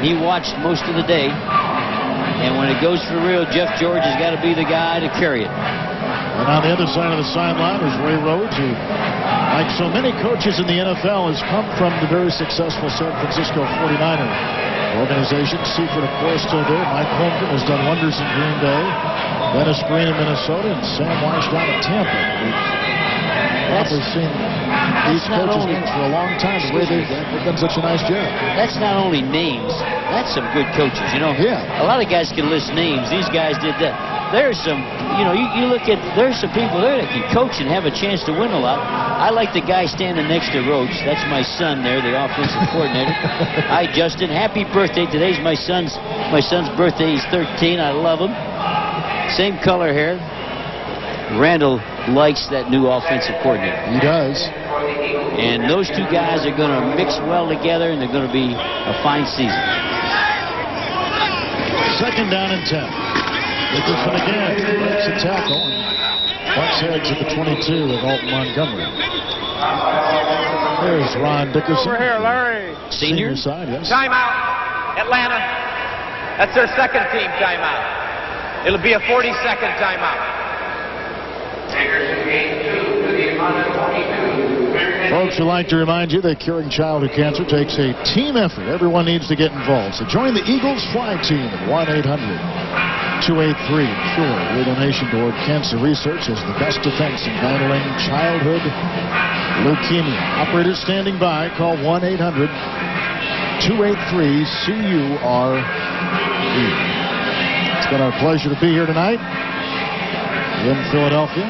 he watched most of the day. And when it goes for real, Jeff George has got to be the guy to carry it. And on the other side of the sideline is Ray Rhodes, who, like so many coaches in the NFL, has come from the very successful San Francisco 49er organization. Seifert, of course, still there. Mike Holmgren has done wonders in Green Bay. Dennis Green in Minnesota, and Sam Weiss down in Tampa. We've seen these coaches' names for a long time. The way they've done such a nice job. That's not only names. That's some good coaches. You know, yeah. A lot of guys can list names. These guys did that. There's some, you know, you look at, there's some people there that can coach and have a chance to win a lot. I like the guy standing next to Rhodes. That's my son there, the offensive coordinator. Hi, Justin. Happy birthday. Today's my son's birthday. He's 13. I love him. Same color hair. Randall likes that new offensive coordinator. He does. And those two guys are going to mix well together, and they're going to be a fine season. Second down and 10. Dickerson again breaks a tackle and butts heads at the 22 of Alton Montgomery. There's Ron Dickerson. Over here, Larry. Senior side, yes. Timeout, Atlanta. That's their second team timeout. It'll be a 40-second timeout. Folks, we'd like to remind you that curing childhood cancer takes a team effort. Everyone needs to get involved. So join the Eagles Fly Team at 1-800-283-CURE. Your donation toward cancer research is the best defense in battling childhood leukemia. Operators standing by. Call 1-800-283-CURE. It's been our pleasure to be here tonight in Philadelphia.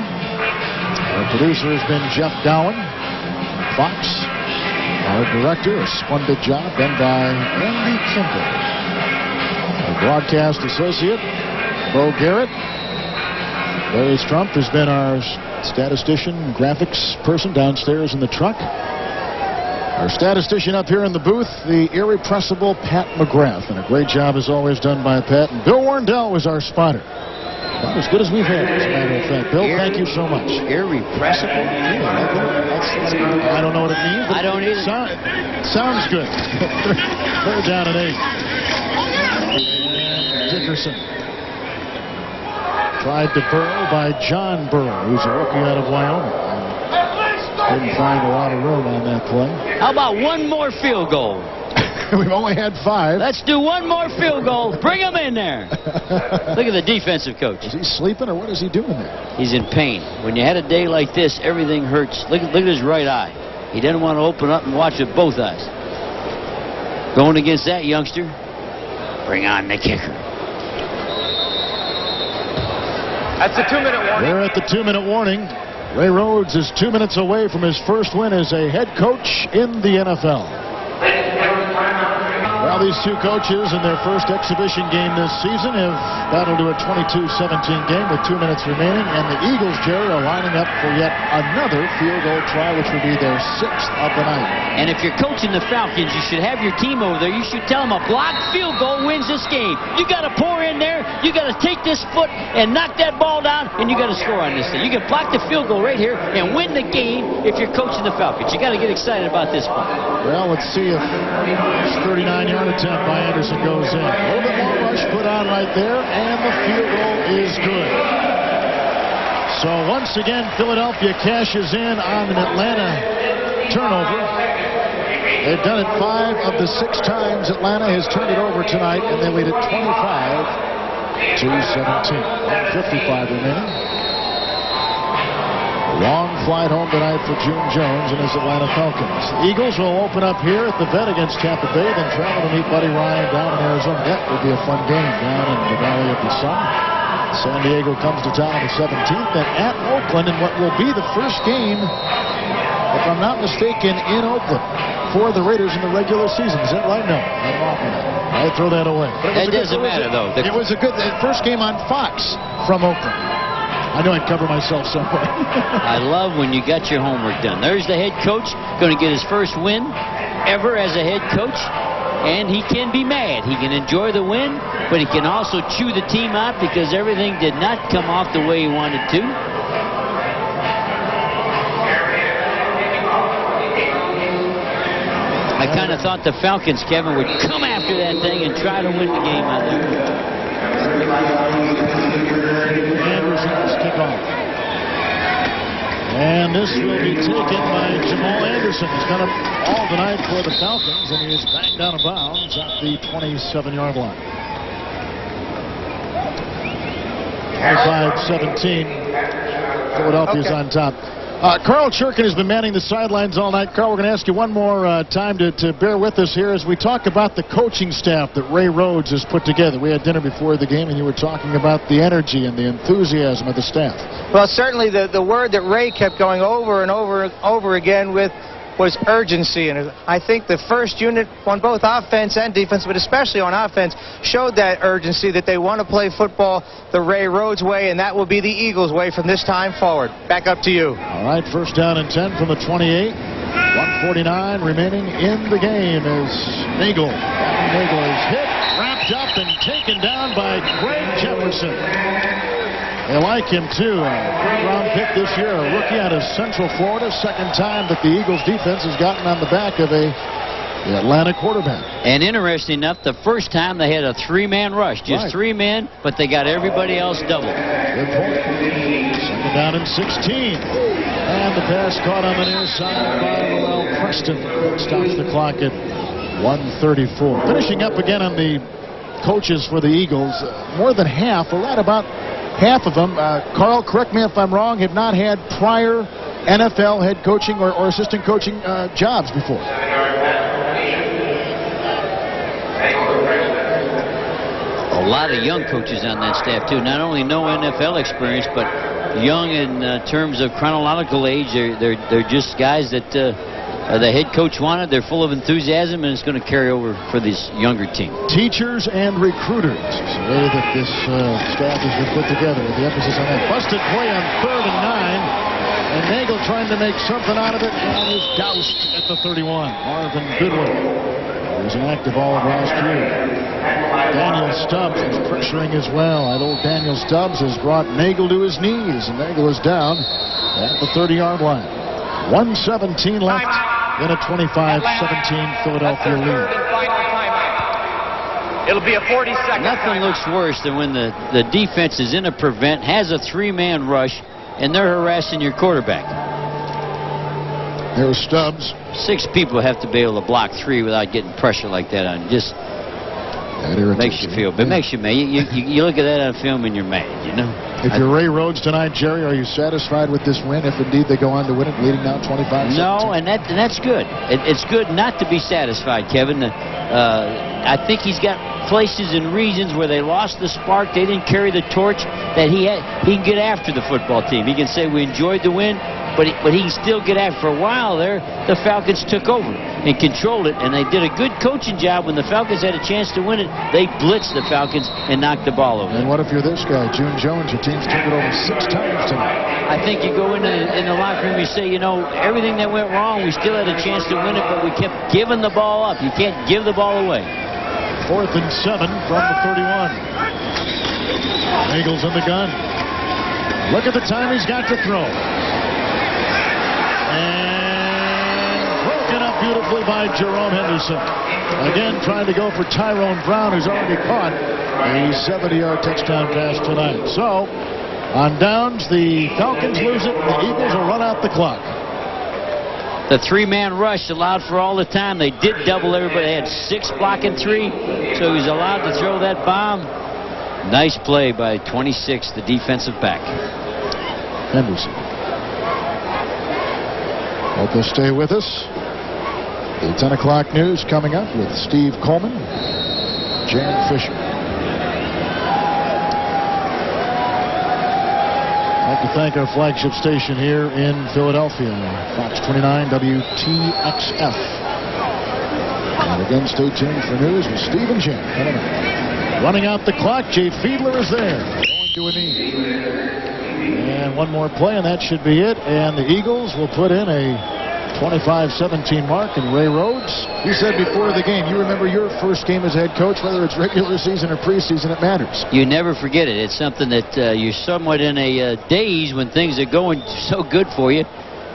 Our producer has been Jeff Gowan. Fox, our director, a splendid job done by Andy Kimball. Our broadcast associate, Bo Garrett. Larry Strumpf has been our statistician, graphics person downstairs in the truck. Our statistician up here in the booth, the irrepressible Pat McGrath. And a great job as always done by Pat. And Bill Warndell was our spotter. About as good as we've had, as a matter of fact. Bill, thank you so much. Irrepressible? That's I don't know what it means. I don't either. Sounds good. Third down and 8. Dickerson. Tried to burrow by John Burrow, who's a rookie out of Wyoming. Didn't find a lot of room on that play. How about one more field goal? We've only had 5. Let's do one more field goal. Bring him in there. Look at the defensive coach. Is he sleeping or what is he doing there? He's in pain. When you had a day like this, everything hurts. Look at his right eye. He doesn't want to open up and watch with both eyes. Going against that youngster. Bring on the kicker. That's a 2-minute warning. We're at the 2-minute warning. Ray Rhodes is 2 minutes away from his first win as a head coach in the NFL. Well, these two coaches in their first exhibition game this season have battled to a 22-17 game with 2 minutes remaining, and the Eagles, Jerry, are lining up for yet another field goal try, which will be their 6th of the night. And if you're coaching the Falcons, you should have your team over there. You should tell them a blocked field goal wins this game. You got to pour in there. You got to take this foot and knock that ball down, and you got to score on this thing. You can block the field goal right here and win the game if you're coaching the Falcons. You got to get excited about this one. Well, let's see if this 39-yard attempt by Anderson goes in. A little bit more rush put on right there, and the field goal is good. So once again, Philadelphia cashes in on an Atlanta turnover. They've done it 5 of the 6 times Atlanta has turned it over tonight, and they lead at 25-17. 1:55 remaining. Long flight home tonight for June Jones and his Atlanta Falcons. The Eagles will open up here at the Vet against Tampa Bay, then travel to meet Buddy Ryan down in Arizona. That will be a fun game down in the Valley of the Sun. San Diego comes to town on the 17th, then at Oakland in what will be the first game, if I'm not mistaken, in Oakland for the Raiders in the regular season. Is that right? No, I'm off on that. I throw that away. That doesn't matter, though. It was a good first game on Fox from Oakland. I know I'd cover myself somewhere. I love when you got your homework done. There's the head coach going to get his first win ever as a head coach. And he can be mad. He can enjoy the win, but he can also chew the team out because everything did not come off the way he wanted to. I kind of thought the Falcons, Kevin, would come after that thing and try to win the game out there. Anderson's kickoff. And this will be taken by Jamal Anderson. He's done it all tonight for the Falcons, and he is banged out of bounds at the 27-yard line. 25-17. Philadelphia's on top. Carl Churkin has been manning the sidelines all night. Carl, we're going to ask you one more time to bear with us here as we talk about the coaching staff that Ray Rhodes has put together. We had dinner before the game, and you were talking about the energy and the enthusiasm of the staff. Well, certainly the word that Ray kept going over and over again with was urgency, and I think the first unit on both offense and defense, but especially on offense, showed that urgency that they want to play football the Ray Rhodes way, and that will be the Eagles' way from this time forward. Back up to you. All right, first down and 10 from the 28. 1:49 remaining in the game as Nagel. Nagel is hit, wrapped up, and taken down by Craig Jefferson. They like him, too. A third-round pick this year, a rookie out of Central Florida. Second time that the Eagles defense has gotten on the back of the Atlanta quarterback. And interesting enough, the first time they had a three-man rush. Just three men, but they got everybody else double. Good point. Second down and 16. And the pass caught on the near side by Lowell Preston. Stops the clock at 1:34. Finishing up again on the coaches for the Eagles. More than half, or right about half of them, Carl, correct me if I'm wrong, have not had prior NFL head coaching or assistant coaching jobs before. A lot of young coaches on that staff, too. Not only no NFL experience, but young in terms of chronological age. They're just guys that the head coach wanted. They're full of enthusiasm, and it's going to carry over for this younger team. Teachers and recruiters. It's the way that this staff has been put together, with the emphasis on that. Busted play on 3rd and 9. And Nagel trying to make something out of it, and is doused at the 31. Marvin Goodwin, who was an active all of last year. Daniel Stubbs was pressuring as well. That old Daniel Stubbs has brought Nagel to his knees, and Nagel is down at the 30-yard line. 1:17 left in a 25-17 Philadelphia lead. It'll be a 40-second. Nothing looks worse than when the defense is in a prevent, has a three-man rush, and they're harassing your quarterback. There's Stubbs. 6 people have to be able to block 3 without getting pressure like that on. Just makes you feel, but makes you mad. You look at that on film and you're mad, you know. If you're Ray Rhodes tonight, Jerry, are you satisfied with this win? If indeed they go on to win it, leading now 25-17? No, and that's good. It's good not to be satisfied, Kevin. I think he's got places and reasons where they lost the spark. They didn't carry the torch that he had. He can get after the football team. He can say we enjoyed the win, but he can still get after. For a while there, the Falcons took over and controlled it, and they did a good coaching job. When the Falcons had a chance to win it, they blitzed the Falcons and knocked the ball over. And what if you're this guy, June Jones? Your team's took it over 6 times tonight. I think you go in the locker room, you say, you know, everything that went wrong, we still had a chance to win it, but we kept giving the ball up. You can't give the ball away. 4th and 7 from the 31. Nagel's in the gun. Look at the time he's got to throw. And broken up beautifully by Jerome Henderson. Again, trying to go for Tyrone Brown, who's already caught a 70-yard touchdown pass tonight. So, on downs, the Falcons lose it, and the Eagles will run out the clock. The three-man rush allowed for all the time. They did double everybody. They had 6 blocking 3, so he was allowed to throw that bomb. Nice play by 26, the defensive back. Henderson. Hope you'll stay with us. The 10 o'clock news coming up with Steve Coleman, Jan Fisher. I'd like to thank our flagship station here in Philadelphia, Fox 29 WTXF. And again, stay tuned for news with Steve and Jan coming up. Running out the clock, Jay Fiedler is there, going to a knee. And one more play, and that should be it. And the Eagles will put in a 25-17 mark, and Ray Rhodes, he said before the game, you remember your first game as head coach, whether it's regular season or preseason, it matters. You never forget it. It's something that you're somewhat in a daze when things are going so good for you.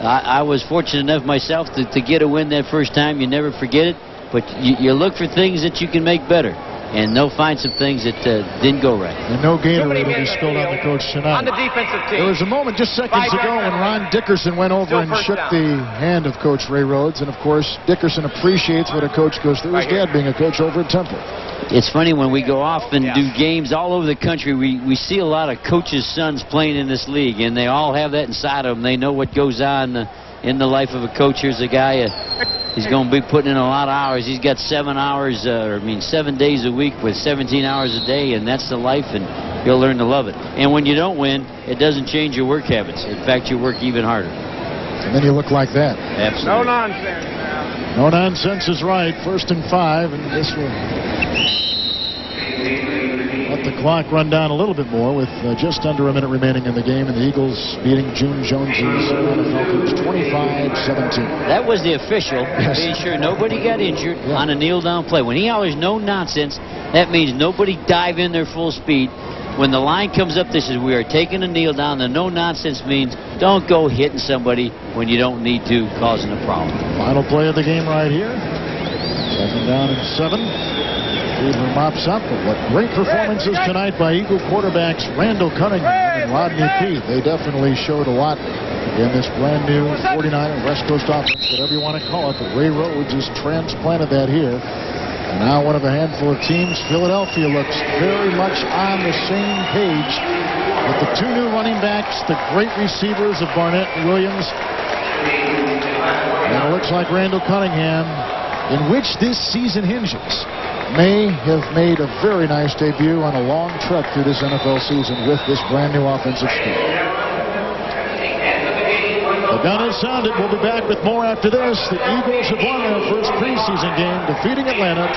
I was fortunate enough myself to get a win that first time. You never forget it, but you look for things that you can make better. And they'll find some things that didn't go right. And no Gatorade will be spilled on the coach tonight. On the defensive team. There was a moment just seconds ago when Ron Dickerson went over and shook the hand of Coach Ray Rhodes. And, of course, Dickerson appreciates what a coach goes through. His dad being a coach over at Temple. It's funny when we go off and do games all over the country, we see a lot of coaches' sons playing in this league, and they all have that inside of them. They know what goes on in the life of a coach. Here's a guy, he's going to be putting in a lot of hours. He's got 7 days a week with 17 hours a day, and that's the life, and he'll learn to love it. And when you don't win, it doesn't change your work habits. In fact, you work even harder. And then you look like that. Absolutely. No nonsense now. No nonsense is right. 1st and 5, and this will let the clock run down a little bit more with just under a minute remaining in the game, and the Eagles beating June Jones's Atlanta Falcons 25-17. That was the official, being sure nobody got injured on a kneel-down play. When he hollers no nonsense, that means nobody dive in their full speed. When the line comes up that says we are taking a kneel down, the no nonsense means don't go hitting somebody when you don't need to, causing a problem. Final play of the game right here. 2nd down and 7. Cleveland mops up. But what great performances tonight by Eagle quarterbacks Randall Cunningham and Rodney Peete. They definitely showed a lot in this brand new 49er West Coast offense, whatever you want to call it. But Ray Rhodes has transplanted that here. And now one of a handful of teams, Philadelphia, looks very much on the same page with the 2 new running backs, the great receivers of Barnett and Williams. And it looks like Randall Cunningham, in which this season hinges, may have made a very nice debut on a long trek through this NFL season with this brand new offensive scheme. The gun has sounded. We'll be back with more after this. The Eagles have won their first preseason game, defeating Atlanta